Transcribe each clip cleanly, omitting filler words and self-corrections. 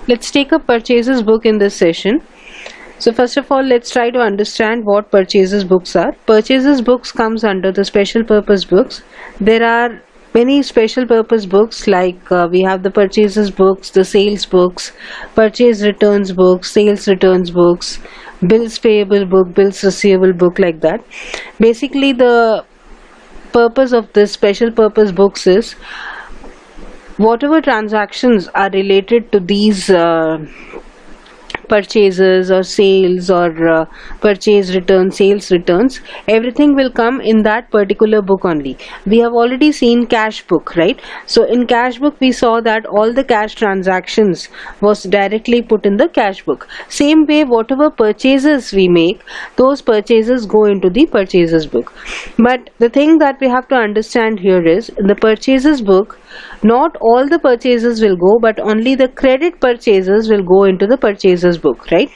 Let's take a purchases book in this session. So first of all, let's try to understand what purchases books are. Purchases books comes under the special purpose books. There are many special purpose books like we have the purchases books, the sales books, purchase returns books, sales returns books, bills payable book, bills receivable book, like that. Basically, the purpose of this special purpose books is whatever transactions are related to these purchases or sales or purchase returns, sales returns, everything will come in that particular book only. We have already seen cash book, right? So in cash book we saw that all the cash transactions was directly put in the cash book. Same way, whatever purchases we make, those purchases go into the purchases book. But the thing that we have to understand here is, in the purchases book, not all the purchases will go, but only the credit purchases will go into the purchases book, right?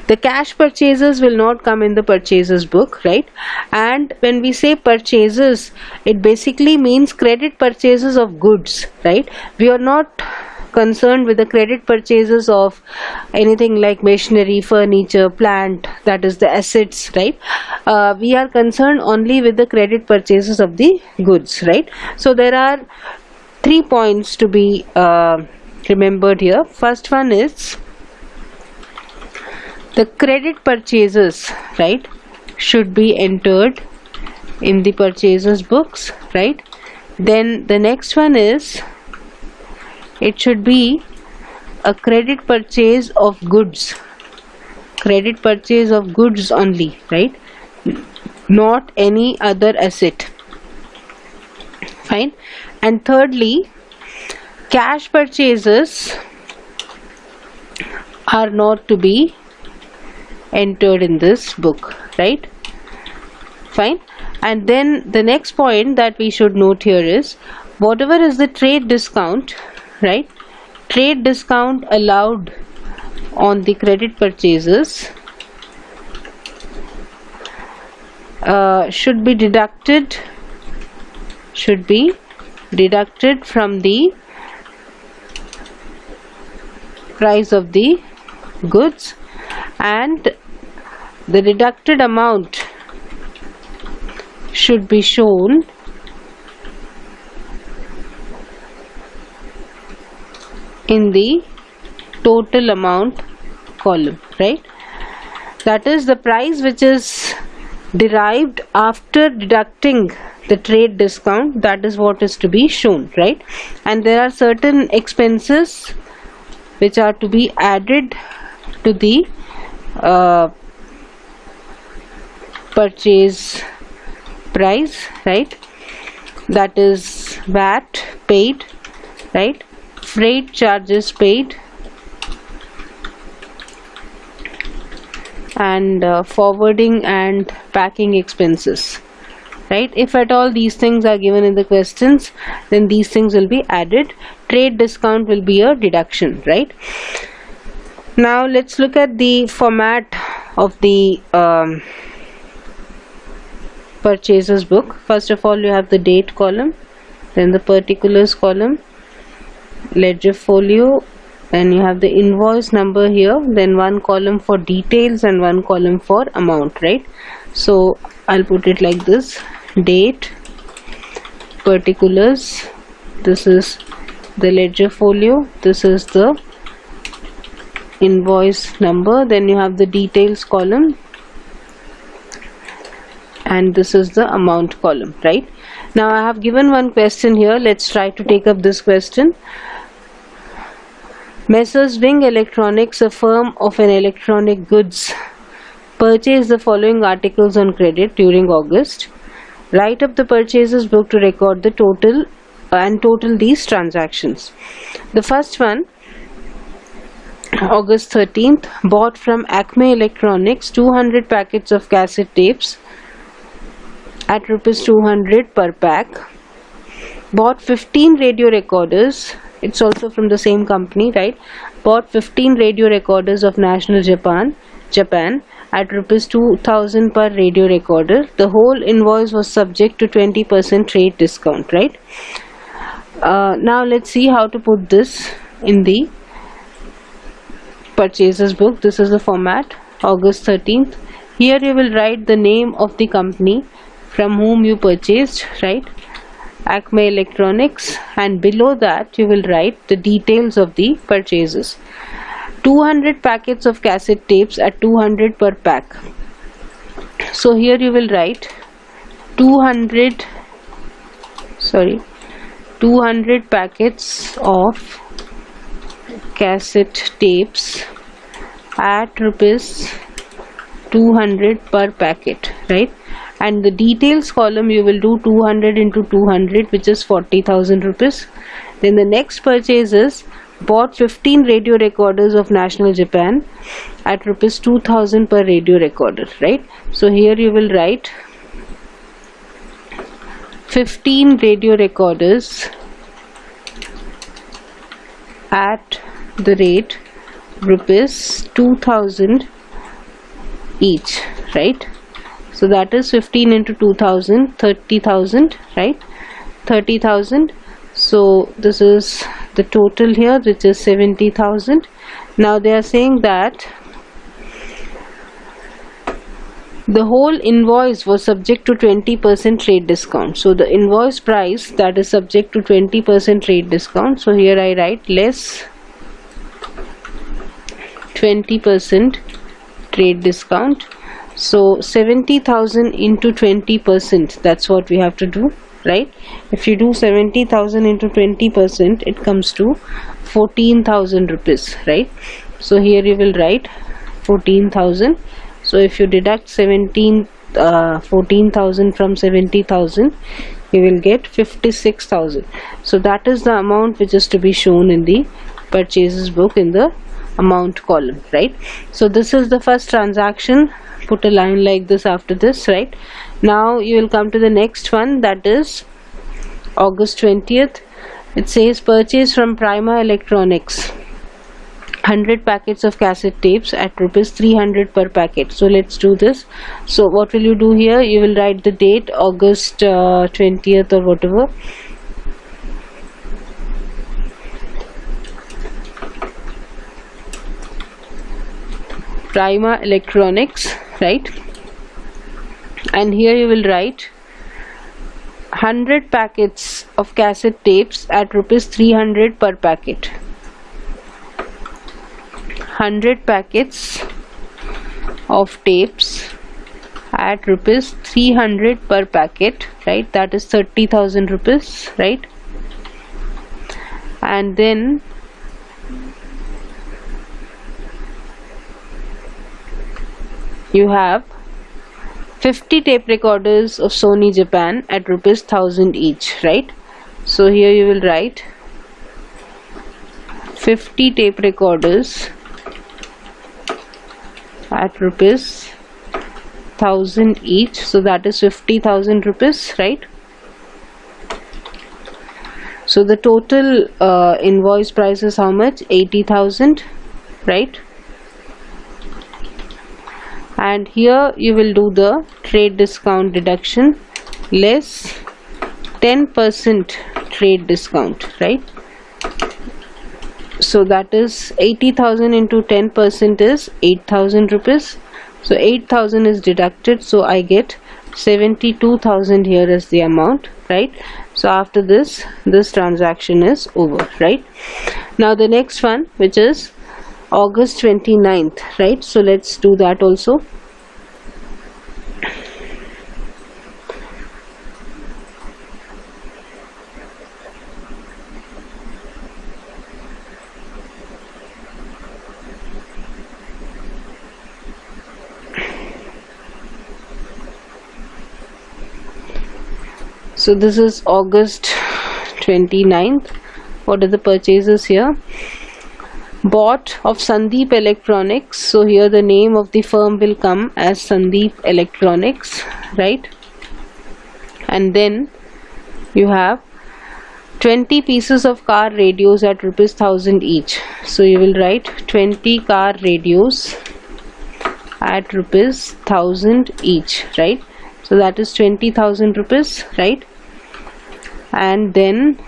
The cash purchases will not come in the purchases book, right? And when we say purchases, it basically means credit purchases of goods, right? We are not concerned with the credit purchases of anything like machinery, furniture, plant, that is the assets, right? We are concerned only with the credit purchases of the goods, right? So there are 3 points to be remembered here. First one is the credit purchases, right, should be entered in the purchases books, right? Then the next one is it should be a credit purchase of goods, credit purchase of goods only, right? Not any other asset. Fine. And thirdly, cash purchases are not to be entered in this book, right? Fine. And then the next point that we should note here is whatever is the trade discount, right? Trade discount allowed on the credit purchases should be deducted from the price of the goods, and the deducted amount should be shown in the total amount column, right? That is the price which is derived after deducting the trade discount, that is what is to be shown, right? And there are certain expenses which are to be added to the purchase price, right? That is VAT paid, right? Freight charges paid, and forwarding and packing expenses, right? If at all these things are given in the questions, then these things will be added. Trade discount will be a deduction, right? Now let's look at the format of the purchases book. First of all, you have the date column, then the particulars column, ledger folio, then you have the invoice number here, then one column for details and one column for amount, right? So I'll put it like this: date, particulars, this is the ledger folio, this is the invoice number, then you have the details column, and this is the amount column, right? Now I have given one question here. Let's try to take up this question. Messrs. Wing Electronics, a firm of an electronic goods, purchased the following articles on credit during August. Write up the purchases book to record the total and total these transactions. The first one, August 13th, bought from Acme Electronics 200 packets of cassette tapes at rupees 200 per pack. Bought 15 radio recorders. It's also from the same company, right? Bought 15 radio recorders of National Japan at rupees 2000 per radio recorder. The whole invoice was subject to 20% trade discount, right? Now let's see how to put this in the purchases book. This is the format, August 13th. Here you will write the name of the company from whom you purchased, right? Acme Electronics, and below that you will write the details of the purchases. 200 packets of cassette tapes at 200 per pack. So here you will write 200 packets of cassette tapes at rupees 200 per packet, right? And the details column you will do 200 into 200, which is 40,000 rupees. Then the next purchase is bought 15 radio recorders of National Japan at rupees 2,000 per radio recorder, right? So here you will write 15 radio recorders at the rate rupees 2,000 each, right? So that is 15 into 2,000, 30,000, right? 30,000. So this is the total here, which is 70,000. Now they are saying that the whole invoice was subject to 20% trade discount. So the invoice price that is subject to 20% trade discount. So here I write less 20% trade discount. So 70,000 into 20%, that's what we have to do, right? If you do 70,000 into 20%, it comes to 14,000 rupees, right? So here you will write 14,000. So if you deduct 14,000 from 70,000, you will get 56,000. So that is the amount which is to be shown in the purchases book in the amount column, right? So this is the first transaction. Put a line like this after this, right? Now you will come to the next one, that is August 20th. It says purchase from Prima Electronics 100 packets of cassette tapes at rupees 300 per packet. So let's do this. So what will you do here? You will write the date, August 20th or whatever. Prima Electronics, right? And here you will write 100 packets of cassette tapes at rupees 300 per packet. 100 packets of tapes at rupees 300 per packet, right? That is 30,000 rupees, right? And then you have 50 tape recorders of Sony Japan at rupees 1,000 each, right? So here you will write 50 tape recorders at rupees 1,000 each. So that is 50,000 rupees, right? So the total invoice price is how much? 80,000, right? And here you will do the trade discount deduction, less 10% trade discount, right? So that is 80,000 into 10% is 8,000 rupees. So 8,000 is deducted, so I get 72,000 here as the amount, right? So after this transaction is over, right? Now the next one, which is August 29th, right? So let's do that also. So this is August 29th. What are the purchases here? Bought of Sandeep Electronics. So here the name of the firm will come as Sandeep Electronics, right? And then you have 20 pieces of car radios at rupees 1,000 each. So you will write 20 car radios at rupees 1,000 each, right? So that is 20,000 rupees, right? And then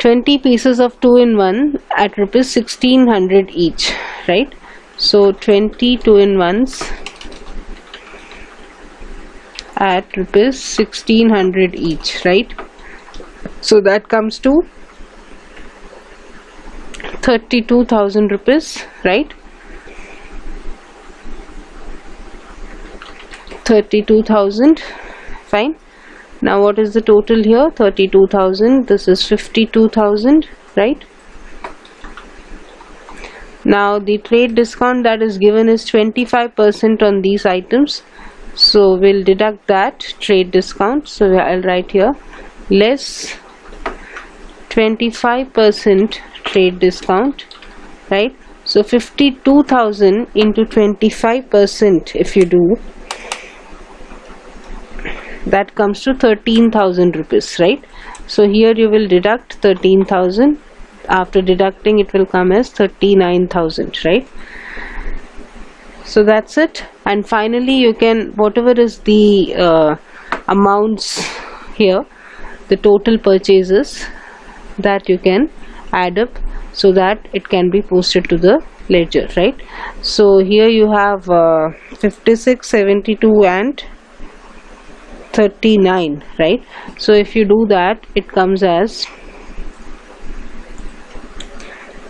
20 pieces of 2-in-1 at rupees 1600 each, right? So 20 2-in-1s at rupees 1600 each, right? So that comes to 32,000 rupees, right? 32,000, fine. Now what is the total here? 32,000, this is 52,000, right? Now the trade discount that is given is 25% on these items, so we'll deduct that trade discount. So I'll write here less 25% trade discount, right? So 52,000 into 25%, if you do, that comes to 13,000 rupees, right? So here you will deduct 13,000. After deducting, it will come as 39,000, right? So that's it. And finally, you can, whatever is the amounts here, the total purchases, that you can add up so that it can be posted to the ledger, right? So here you have 56, 72 and 39, right? So if you do that, it comes as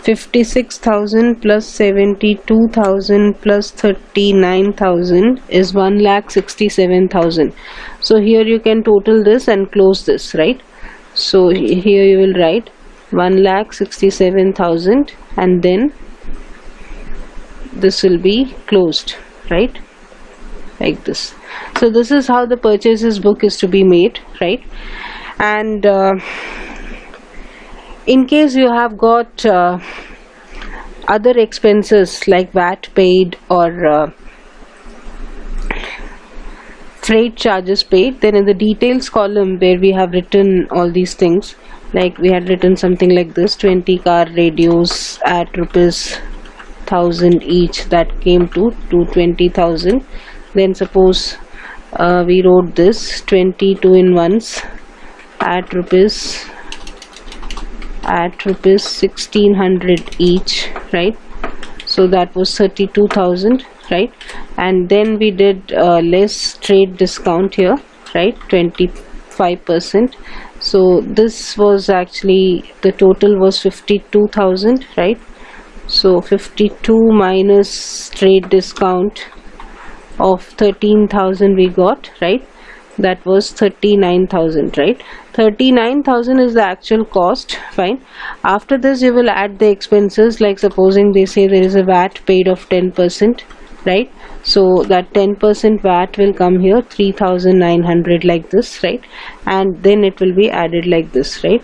56,000 plus 72,000 plus 39,000 is 1,67,000. So here you can total this and close this, right? So here you will write 1,67,000 and then this will be closed, right? Like this. So this is how the purchases book is to be made, right? And in case you have got other expenses like VAT paid or freight charges paid, then in the details column where we have written all these things, like we had written something like this, 20 car radios at rupees 1,000 each, that came to 220,000. Then suppose we wrote this 20 2-in-1s at rupees 1600 each, right? So that was 32,000, right? And then we did less trade discount here, right? 25%. So this was actually, the total was 52,000, right? So 52 minus trade discount of 13,000 we got, right? That was 39,000, right? 39,000 is the actual cost, fine. After this you will add the expenses, like supposing they say there is a VAT paid of 10%, right? So that 10% VAT will come here, 3,900, like this, right? And then it will be added like this, right?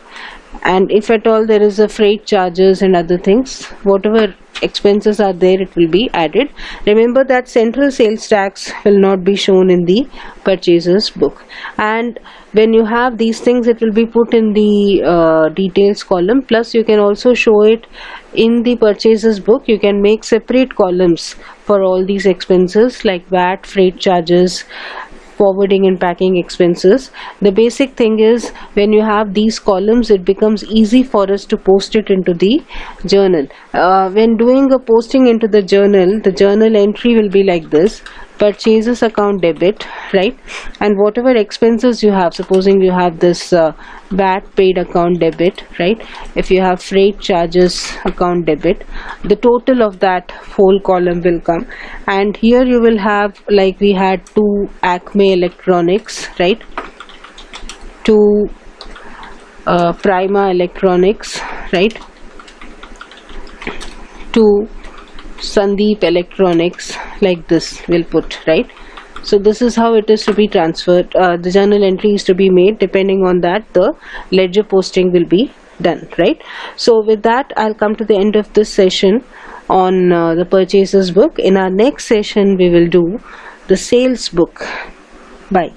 And if at all there is a freight charges and other things, whatever expenses are there, it will be added. Remember that central sales tax will not be shown in the purchases book, and when you have these things, it will be put in the details column. Plus you can also show it in the purchases book. You can make separate columns for all these expenses like VAT, freight charges, forwarding and packing expenses. The basic thing is, when you have these columns, it becomes easy for us to post it into the journal. When doing a posting into the journal entry will be like this: purchases account debit, right? And whatever expenses you have, supposing you have this VAT paid account debit, right? If you have freight charges account debit, the total of that whole column will come. And here you will have, like we had two Acme Electronics, right? Two Prima Electronics, right? Two Sandeep Electronics, like this we'll put, right? So this is how it is to be transferred. The journal entry is to be made. Depending on that, the ledger posting will be done, right? So with that, I'll come to the end of this session on the purchases book. In our next session, we will do the sales book. Bye.